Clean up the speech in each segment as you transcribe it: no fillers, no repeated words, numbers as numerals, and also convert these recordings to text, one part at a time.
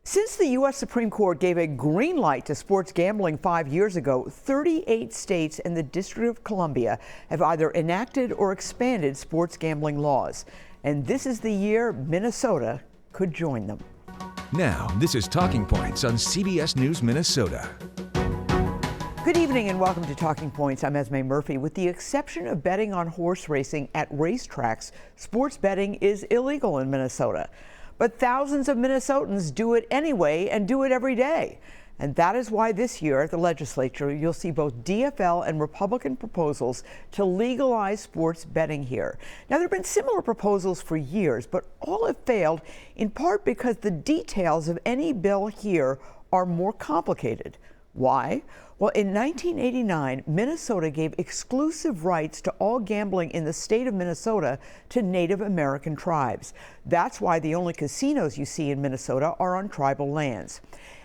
Since the U.S. Supreme Court gave a green light to sports gambling 5 years ago, 38 states and the District of Columbia have either enacted or expanded sports gambling laws. And this is the year Minnesota could join them. Now, this is Talking Points on CBS News Minnesota. Good evening and welcome to Talking Points. I'm Esme Murphy. With the exception of betting on horse racing at racetracks, sports betting is illegal in Minnesota. But thousands of Minnesotans do it anyway and do it every day. And that is why this year at the legislature, you'll see both DFL and Republican proposals to legalize sports betting here. Now, there have been similar proposals for years, but all have failed in part because the details of any bill here are more complicated. Why? Well, in 1989, Minnesota gave exclusive rights to all gambling in the state of Minnesota to Native American tribes. That's why the only casinos you see in Minnesota are on tribal lands.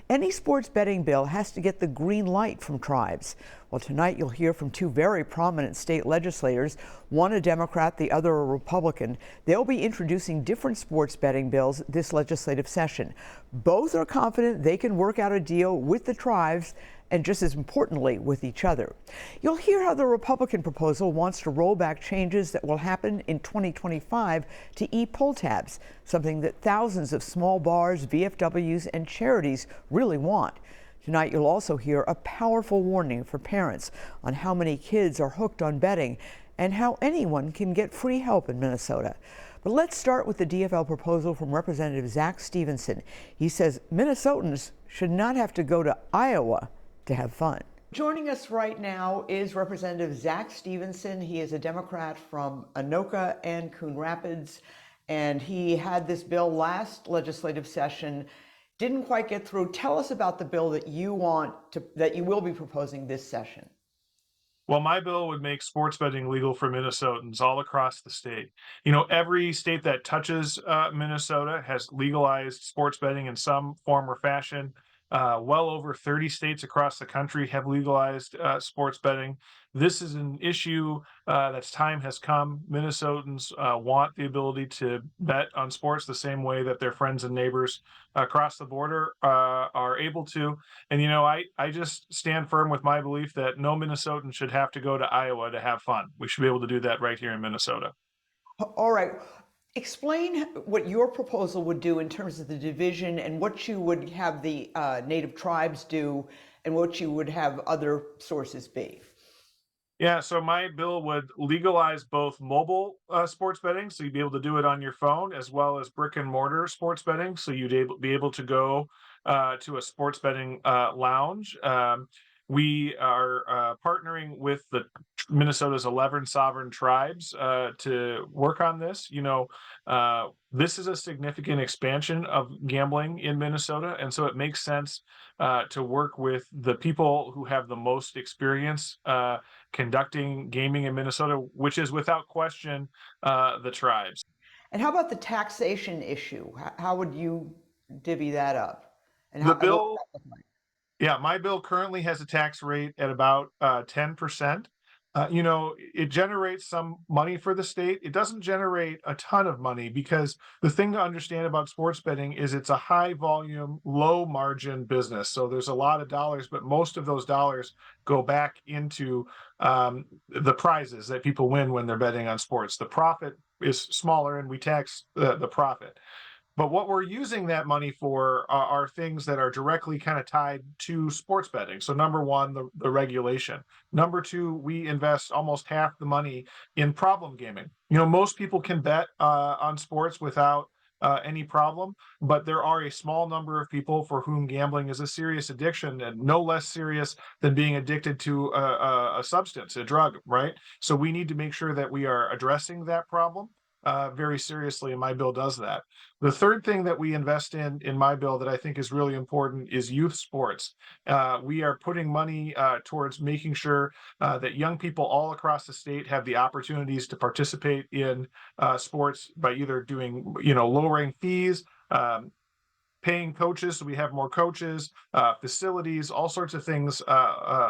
Any sports betting bill has to get the green light from tribes. Well, tonight you'll hear from two very prominent state legislators, one a Democrat, the other a Republican. They'll be introducing different sports betting bills this legislative session. Both are confident they can work out a deal with the tribes and, just as importantly, with each other. You'll hear how the Republican proposal wants to roll back changes that will happen in 2025 to e-pull tabs, something that thousands of small bars, VFWs, and charities really want. Tonight, you'll also hear a powerful warning for parents on how many kids are hooked on betting and how anyone can get free help in Minnesota. But let's start with the DFL proposal from Representative Zack Stephenson. He says Minnesotans should not have to go to Iowa to have fun. Joining us right now is Representative Zack Stephenson. He is a Democrat from Anoka and Coon Rapids, and he had this bill last legislative session. Didn't quite get through. Tell us about the bill that you will be proposing this session. Well, my bill would make sports betting legal for Minnesotans all across the state. You know, every state that touches Minnesota has legalized sports betting in some form or fashion. Well over 30 states across the country have legalized sports betting. This is an issue that's time has come. Minnesotans want the ability to bet on sports the same way that their friends and neighbors across the border are able to. And, you know, I just stand firm with my belief that no Minnesotan should have to go to Iowa to have fun. We should be able to do that right here in Minnesota. All right. Explain what your proposal would do in terms of the division and what you would have the Native tribes do and what you would have other sources be. Yeah, so my bill would legalize both mobile sports betting, so you'd be able to do it on your phone, as well as brick and mortar sports betting, so you'd be able to go to a sports betting lounge. We are partnering with the Minnesota's 11 sovereign tribes to work on this. You know, this is a significant expansion of gambling in Minnesota, and so it makes sense to work with the people who have the most experience conducting gaming in Minnesota, which is without question the tribes. And how about the taxation issue? How would you divvy that up? And The bill, yeah, my bill currently has a tax rate at about 10%. You know, it generates some money for the state. It doesn't generate a ton of money because the thing to understand about sports betting is it's a high volume, low margin business. So there's a lot of dollars, but most of those dollars go back into the prizes that people win when they're betting on sports. The profit is smaller and we tax the profit. But what we're using that money for are things that are directly kind of tied to sports betting. So number one, the regulation. Number two, we invest almost half the money in problem gaming. You know, most people can bet on sports without any problem, but there are a small number of people for whom gambling is a serious addiction, and no less serious than being addicted to a substance, a drug, right? So we need to make sure that we are addressing that problem very seriously, and my bill does that. The third thing that we invest in my bill that I think is really important is youth sports. We are putting money towards making sure that young people all across the state have the opportunities to participate in sports by either doing, you know, lowering fees, paying coaches so we have more coaches, facilities, all sorts of things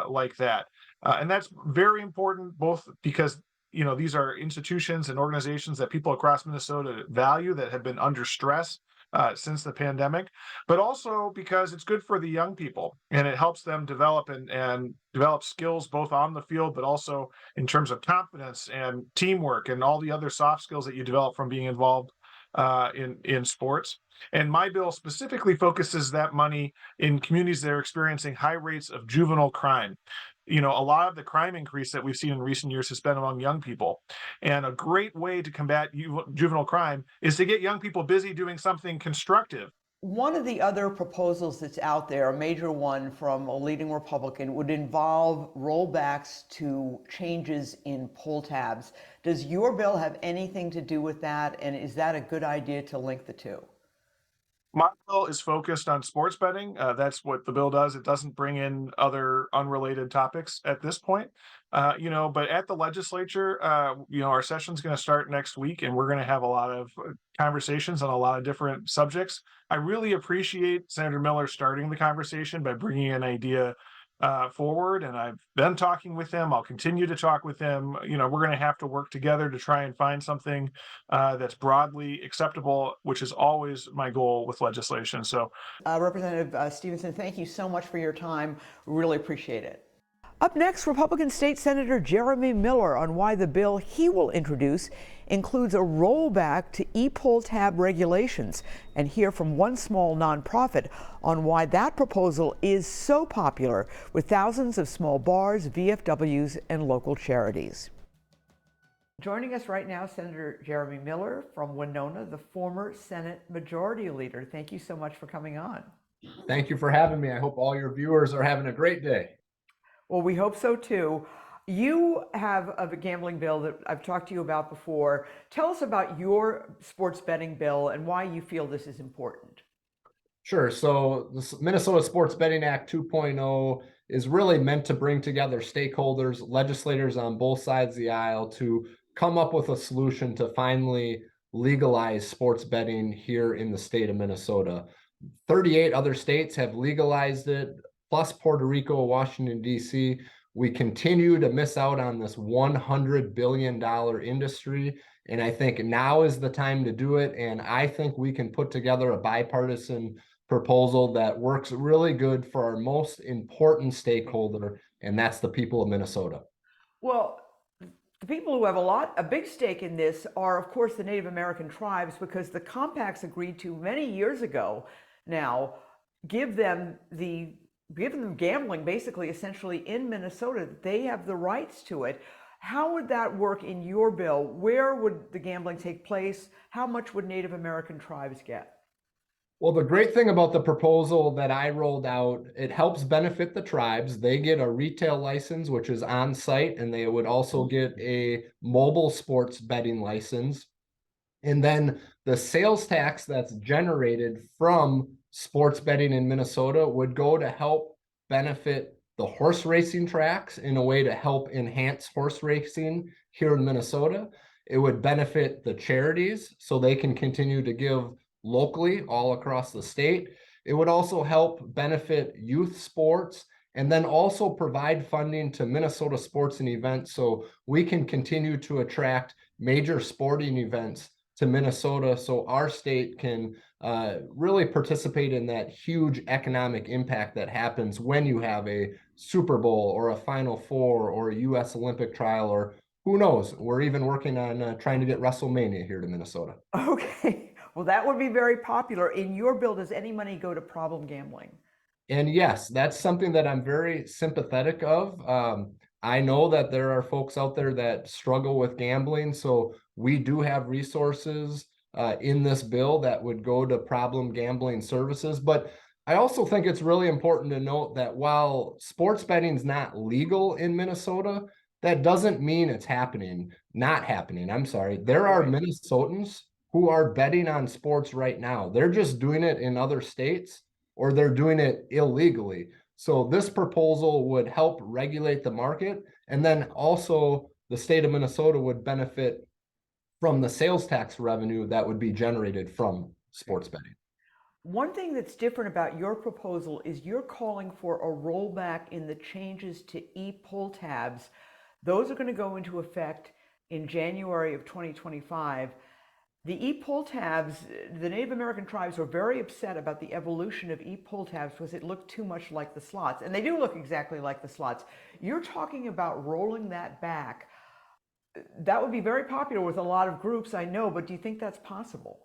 like that. And that's very important, both because you know, these are institutions and organizations that people across Minnesota value that have been under stress since the pandemic, but also because it's good for the young people and it helps them develop and develop skills both on the field, but also in terms of confidence and teamwork and all the other soft skills that you develop from being involved in sports. And my bill specifically focuses that money in communities that are experiencing high rates of juvenile crime. A lot of the crime increase that we've seen in recent years has been among young people. And a great way to combat juvenile crime is to get young people busy doing something constructive. One of the other proposals that's out there, a major one from a leading Republican, would involve rollbacks to changes in pull tabs. Does your bill have anything to do with that? And is that a good idea to link the two? My bill is focused on sports betting. That's what the bill does. It doesn't bring in other unrelated topics at this point. But at the legislature, our session's going to start next week, and we're going to have a lot of conversations on a lot of different subjects. I really appreciate Senator Miller starting the conversation by bringing an idea forward, and I've been talking with him. I'll continue to talk with him. We're going to have to work together to try and find something that's broadly acceptable, which is always my goal with legislation. So, Representative Stephenson, thank you so much for your time. Really appreciate it. Up next, Republican State Senator Jeremy Miller on why the bill he will introduce includes a rollback to e-pull tab regulations, and hear from one small nonprofit on why that proposal is so popular with thousands of small bars, VFWs, and local charities. Joining us right now, Senator Jeremy Miller from Winona, the former Senate Majority Leader. Thank you so much for coming on. Thank you for having me. I hope all your viewers are having a great day. Well, we hope so too. You have a gambling bill that I've talked to you about before. Tell us about your sports betting bill and why you feel this is important. Sure. So the Minnesota Sports Betting Act 2.0 is really meant to bring together stakeholders, legislators on both sides of the aisle to come up with a solution to finally legalize sports betting here in the state of Minnesota. 38 other states have legalized it, plus Puerto Rico, Washington, D.C. We continue to miss out on this $100 billion industry. And I think now is the time to do it. And I think we can put together a bipartisan proposal that works really good for our most important stakeholder, and that's the people of Minnesota. Well, the people who have a big stake in this are, of course, the Native American tribes, because the compacts agreed to many years ago now give them gambling basically essentially in Minnesota. They have the rights to it. How would that work in your bill? Where would the gambling take place? How much would Native American tribes get? Well, the great thing about the proposal that I rolled out, it helps benefit the tribes. They get a retail license, which is on site, and they would also get a mobile sports betting license. And then the sales tax that's generated from sports betting in Minnesota would go to help benefit the horse racing tracks in a way to help enhance horse racing here in Minnesota. It would benefit the charities so they can continue to give locally all across the state. It would also help benefit youth sports and then also provide funding to Minnesota sports and events so we can continue to attract major sporting events to Minnesota so our state can really participate in that huge economic impact that happens when you have a Super Bowl or a Final Four or a U.S. Olympic trial, or who knows, we're even working on trying to get WrestleMania here to Minnesota. Okay, well, that would be very popular. In your bill, does any money go to problem gambling? And yes, that's something that I'm very sympathetic of. I know that there are folks out there that struggle with gambling, so we do have resources in this bill that would go to problem gambling services. But I also think it's really important to note that while sports betting is not legal in Minnesota, that doesn't mean it's not happening. I'm sorry. There are Minnesotans who are betting on sports right now. They're just doing it in other states, or they're doing it illegally. So this proposal would help regulate the market. And then also the state of Minnesota would benefit from the sales tax revenue that would be generated from sports betting. One thing that's different about your proposal is you're calling for a rollback in the changes to e-pull tabs. Those are going to go into effect in January of 2025. The e-pull tabs, the Native American tribes were very upset about the evolution of e-pull tabs because it looked too much like the slots. And they do look exactly like the slots. You're talking about rolling that back. That would be very popular with a lot of groups, I know, but do you think that's possible?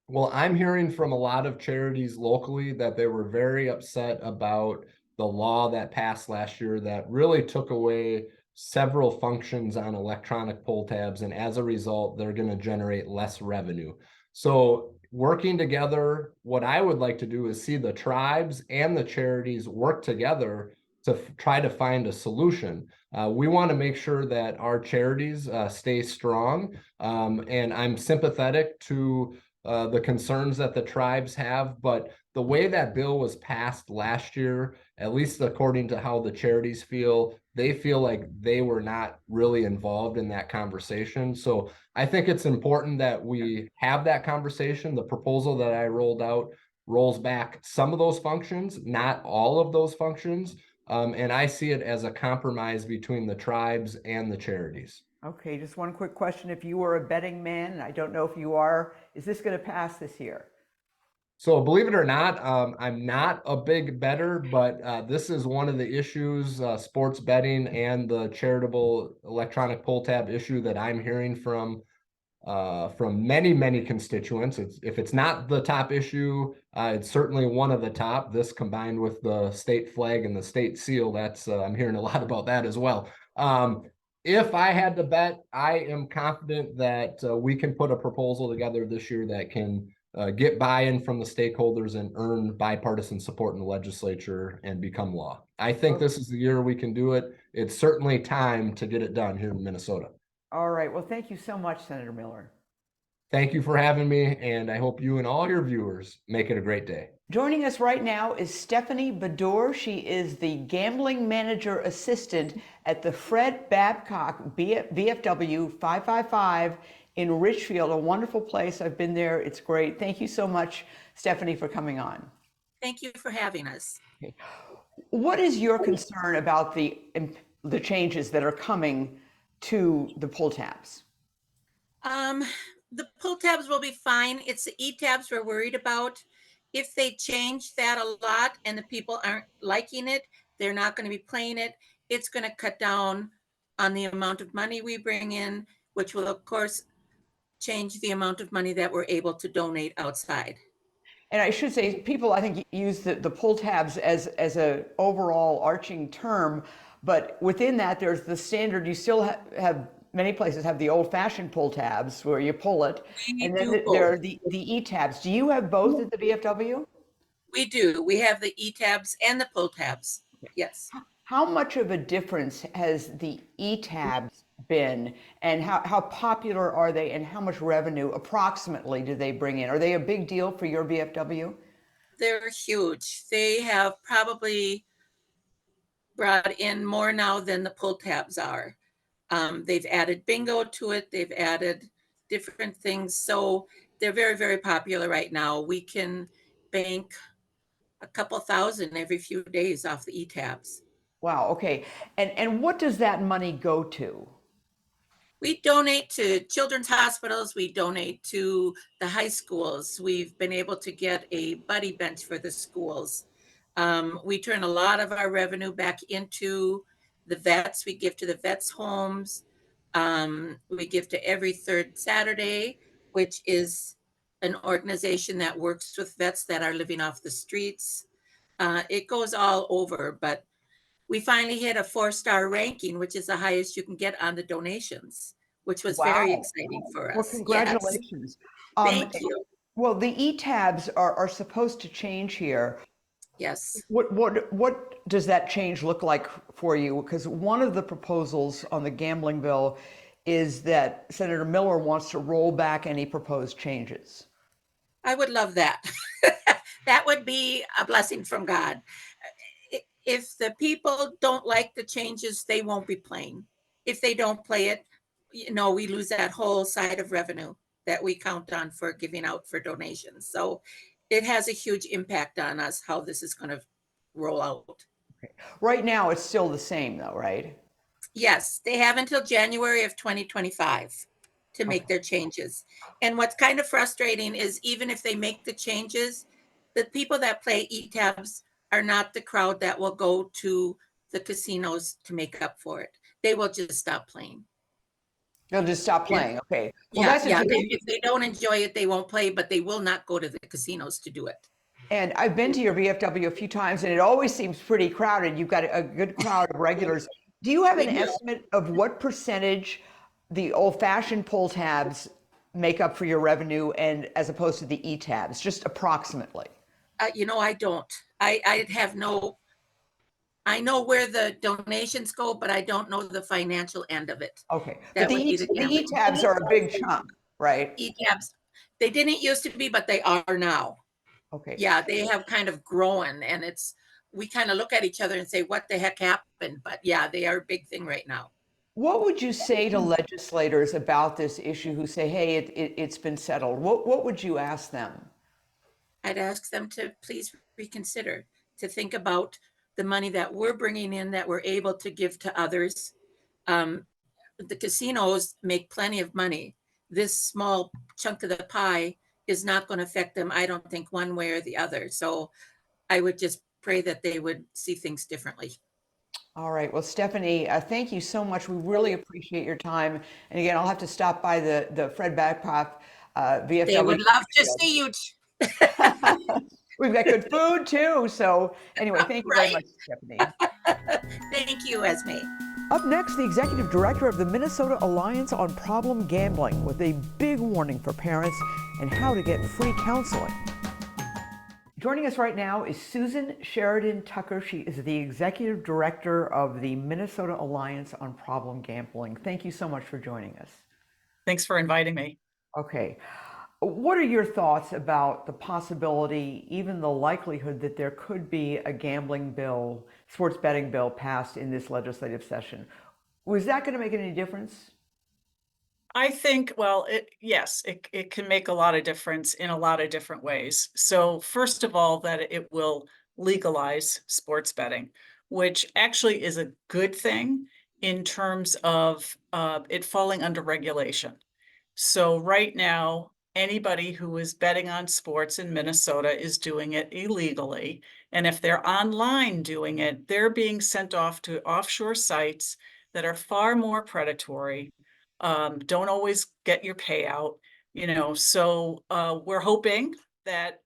Well, I'm hearing from a lot of charities locally that they were very upset about the law that passed last year that really took away several functions on electronic poll tabs. And as a result, they're going to generate less revenue. So, working together, what I would like to do is see the tribes and the charities work together to try to find a solution. We want to make sure that our charities stay strong. And I'm sympathetic to the concerns that the tribes have. But the way that bill was passed last year, at least according to how the charities feel, they feel like they were not really involved in that conversation. So I think it's important that we have that conversation. The proposal that I rolled out rolls back some of those functions, not all of those functions. And I see it as a compromise between the tribes and the charities. Okay, just one quick question. If you were a betting man, and I don't know if you are, is this going to pass this year? So believe it or not, I'm not a big bettor, but this is one of the issues, sports betting and the charitable electronic poll tab issue that I'm hearing from many, many constituents. If it's not the top issue, it's certainly one of the top. This combined with the state flag and the state seal, that's I'm hearing a lot about that as well. If I had to bet, I am confident that we can put a proposal together this year that can get buy-in from the stakeholders and earn bipartisan support in the legislature and become law. I think this is the year we can do it. It's certainly time to get it done here in Minnesota. All right. Well, thank you so much, Senator Miller. Thank you for having me, and I hope you and all your viewers make it a great day. Joining us right now is Stephanie Bedour. She is the gambling manager assistant at the Fred Babcock VFW 555 in Richfield, a wonderful place. I've been there. It's great. Thank you so much, Stephanie, for coming on. Thank you for having us. Okay. What is your concern about the changes that are coming to the pull tabs? The pull tabs will be fine. It's the e-tabs we're worried about. If they change that a lot and the people aren't liking it, they're not going to be playing it. It's going to cut down on the amount of money we bring in, which will, of course, change the amount of money that we're able to donate outside. And I should say, people, I think, use the pull tabs as a overall arching term, but within that, there's the standard. You still have many places have the old-fashioned pull tabs where you pull it, and then there are the e-tabs. Do you have both at the VFW? We do. We have the e-tabs and the pull tabs. Yes. How much of a difference has the e-tabs been, and how popular are they, and how much revenue approximately do they bring in? Are they a big deal for your VFW? They're huge. They have probably brought in more now than the pull tabs are. They've added bingo to it. They've added different things. So they're very, very popular right now. We can bank a couple thousand every few days off the e-tabs. Wow, okay. And what does that money go to? We donate to children's hospitals. We donate to the high schools. We've been able to get a buddy bench for the schools. We turn a lot of our revenue back into the vets. We give to the vets' homes. We give to Every Third Saturday, which is an organization that works with vets that are living off the streets. It goes all over, but we finally hit a 4-star ranking, which is the highest you can get on the donations, which was very exciting for us. Well, congratulations. Yes. Thank you. Well, the e-tabs are supposed to change here. Yes. What does that change look like for you? Because one of the proposals on the gambling bill is that Senator Miller wants to roll back any proposed changes. I would love that. That would be a blessing from God. If the people don't like the changes, they won't be playing. If they don't play it, we lose that whole side of revenue that we count on for giving out for donations. So it has a huge impact on us how this is going to roll out. Okay. Right now, it's still the same though, right? Yes, they have until January of 2025. to make their changes. And what's kind of frustrating is even if they make the changes, the people that play e-tabs are not the crowd that will go to the casinos to make up for it. They will just stop playing. They'll just stop playing. Okay. Well, Yeah, that's yeah. interesting. If they don't enjoy it, they won't play, but they will not go to the casinos to do it. And I've been to your VFW a few times, and it always seems pretty crowded. You've got a good crowd of regulars. Do you have We an do. estimate of what percentage the old-fashioned pull tabs make up for your revenue, and as opposed to the e-tabs, just approximately? I don't. I have no. I know where the donations go, but I don't know the financial end of it. Okay, but That the would be the gambling. e-tabs are a big chunk, right? E-tabs. They didn't used to be, but they are now. Okay. Yeah, they have kind of grown, and we kind of look at each other and say, what the heck happened? But yeah, they are a big thing right now. What would you say to legislators about this issue who say, hey, it's been settled? What would you ask them? I'd ask them to please reconsider, to think about the money that we're bringing in that we're able to give to others. The casinos make plenty of money. This small chunk of the pie is not going to affect them, I don't think, one way or the other. So I would just pray that they would see things differently. All right. Well, Stephanie, thank you so much. We really appreciate your time. And again, I'll have to stop by the Fred Babcock VFW. They would love to see you. We've got good food too. So anyway, thank you very Right. much, Stephanie. Thank you, Esme. Up next, the executive director of the Minnesota Alliance on Problem Gambling with a big warning for parents and how to get free counseling. Joining us right now is Susan Sheridan Tucker. She is the executive director of the Minnesota Alliance on Problem Gambling. Thank you so much for joining us. Thanks for inviting me. Okay. What are your thoughts about the possibility, even the likelihood, that there could be a gambling bill, sports betting bill passed in this legislative session? Was that going to make any difference? I think, well, yes, it can make a lot of difference in a lot of different ways. So first of all, that it will legalize sports betting, which actually is a good thing in terms of it falling under regulation. So right now, anybody who is betting on sports in Minnesota is doing it illegally. And if they're online doing it, they're being sent off to offshore sites that are far more predatory, don't always get your payout, So we're hoping that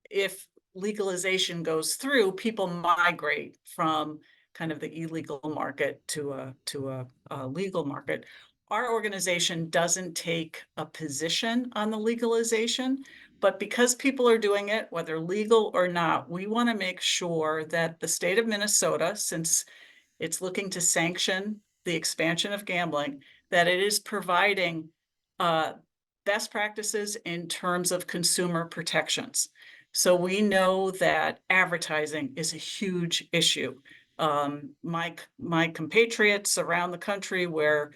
if legalization goes through, people migrate from kind of the illegal market to a legal market. Our organization doesn't take a position on the legalization, but because people are doing it, whether legal or not, we want to make sure that the state of Minnesota, since it's looking to sanction the expansion of gambling, that it is providing best practices in terms of consumer protections. So we know that advertising is a huge issue. My compatriots around the country where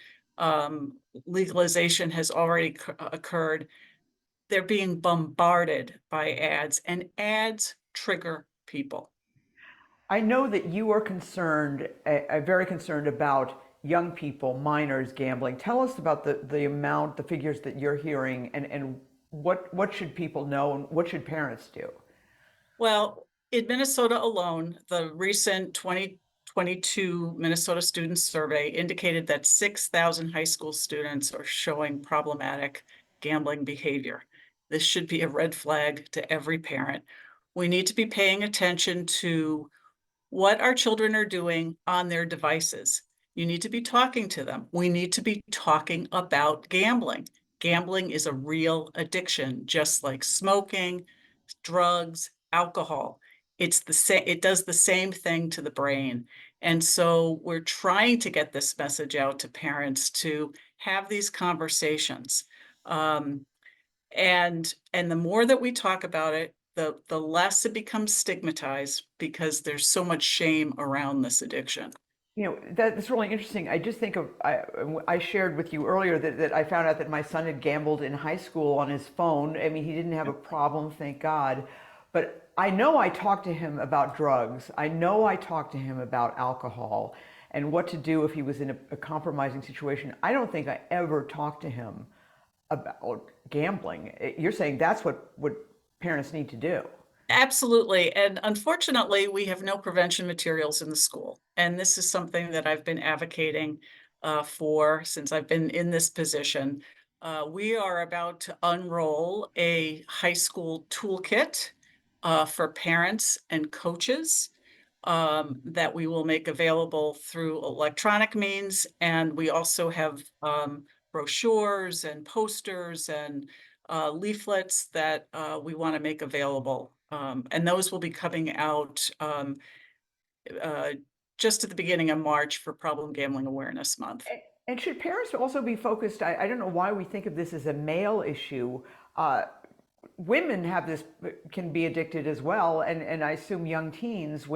legalization has already occurred, they're being bombarded by ads, and ads trigger people. I know that you are concerned, very concerned about young people, minors gambling. Tell us about the figures that you're hearing, and what should people know, and what should parents do? Well, in Minnesota alone, the recent 2022 Minnesota Student Survey indicated that 6,000 high school students are showing problematic gambling behavior. This should be a red flag to every parent. We need to be paying attention to what our children are doing on their devices. You need to be talking to them. We need to be talking about gambling. Gambling is a real addiction, just like smoking, drugs, alcohol. It's the same, it does the same thing to the brain. And so we're trying to get this message out to parents to have these conversations. And the more that we talk about it, the less it becomes stigmatized, because there's so much shame around this addiction. That's really interesting. I just think I shared with you earlier that I found out that my son had gambled in high school on his phone. I mean, he didn't have a problem, thank God. But I know I talked to him about drugs. I know I talked to him about alcohol and what to do if he was in a compromising situation. I don't think I ever talked to him about gambling. You're saying that's what parents need to do. Absolutely. And unfortunately, we have no prevention materials in the school. And this is something that I've been advocating for since I've been in this position. We are about to unroll a high school toolkit for parents and coaches that we will make available through electronic means. And we also have brochures and posters and leaflets that we want to make available. And those will be coming out uh, just at the beginning of March for Problem Gambling Awareness Month. And should parents also be focused? I don't know why we think of this as a male issue. Uh, Women have this, can be addicted as well, and I assume young teens,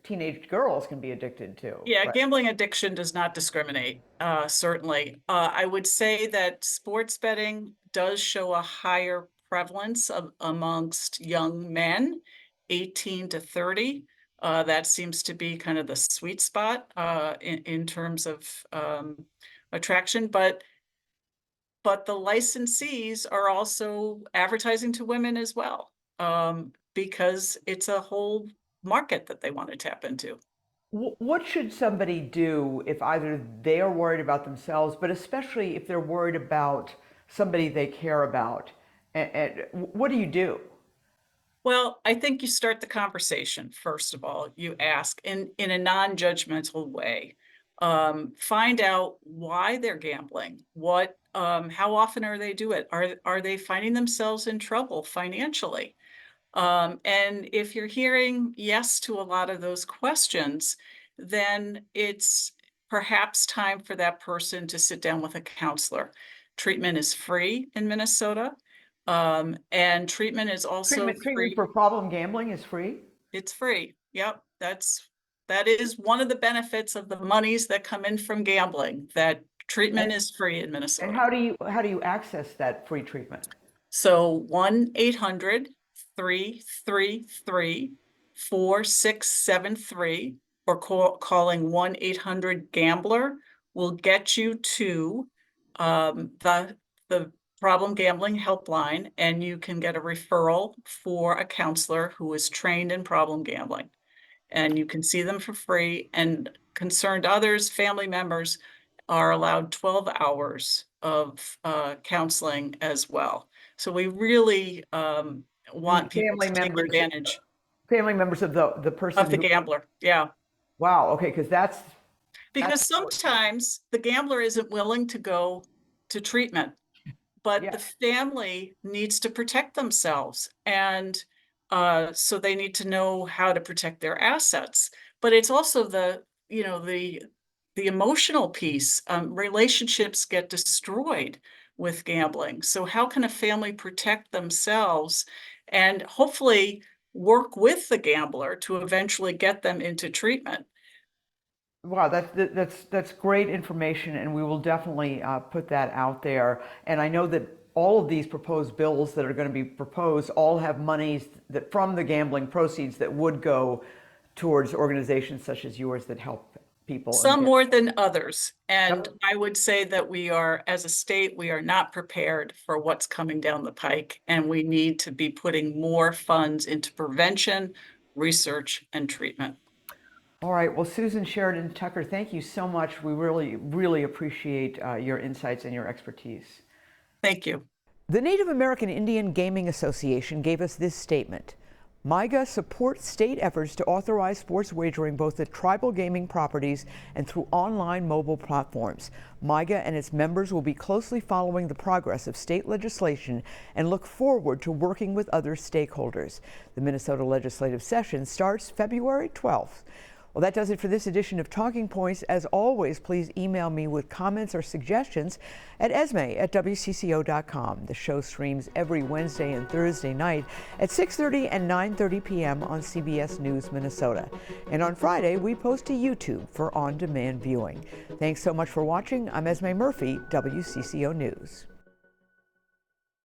teenage girls can be addicted too. Yeah, Right? gambling addiction does not discriminate, certainly. I would say that sports betting does show a higher prevalence amongst young men, 18 to 30. That seems to be kind of the sweet spot in terms of attraction, but the licensees are also advertising to women as well, because it's a whole market that they want to tap into. What should somebody do if either they are worried about themselves, but especially if they're worried about somebody they care about? And what do you do? Well, I think you start the conversation, first of all. You ask in a non-judgmental way. Find out why they're gambling. How often are they do it? Are they finding themselves in trouble financially? And if you're hearing yes to a lot of those questions, then it's perhaps time for that person to sit down with a counselor. Treatment is free in Minnesota, and treatment is also Treatment free. for problem gambling is free? It's free. Yep, that is one of the benefits of the monies that come in from gambling, that treatment is free in And Minnesota. how do you access that free treatment? So 1-800-333-4673 or calling 1-800-GAMBLER will get you to the problem gambling helpline, and you can get a referral for a counselor who is trained in problem gambling. And you can see them for free, and concerned others, family members, are allowed 12 hours of counseling as well. So we really want people to take advantage Family members of the person of the who, gambler. Yeah. wow, okay, because Because that's sometimes the gambler isn't willing to go to treatment, but yeah. the family needs to protect themselves. And so they need to know how to protect their assets. But it's also the emotional piece. Relationships get destroyed with gambling. So how can a family protect themselves and hopefully work with the gambler to eventually get them into treatment? Wow, that's great information, and we will definitely put that out there. And I know that all of these proposed bills that are going to be proposed all have monies that from the gambling proceeds that would go towards organizations such as yours that help people. Some more than others. And Yep. I would say that we are, as a state, we are not prepared for what's coming down the pike. And we need to be putting more funds into prevention, research, and treatment. All right. Well, Susan Sheridan Tucker, thank you so much. We really, really appreciate your insights and your expertise. Thank you. The Native American Indian Gaming Association gave us this statement. MIGA supports state efforts to authorize sports wagering both at tribal gaming properties and through online mobile platforms. MIGA and its members will be closely following the progress of state legislation and look forward to working with other stakeholders. The Minnesota legislative session starts February 12th. Well, that does it for this edition of Talking Points. As always, please email me with comments or suggestions at esme@wcco.com. The show streams every Wednesday and Thursday night at 6:30 and 9:30 p.m. on CBS News Minnesota. And on Friday, we post to YouTube for on-demand viewing. Thanks so much for watching. I'm Esme Murphy, WCCO News.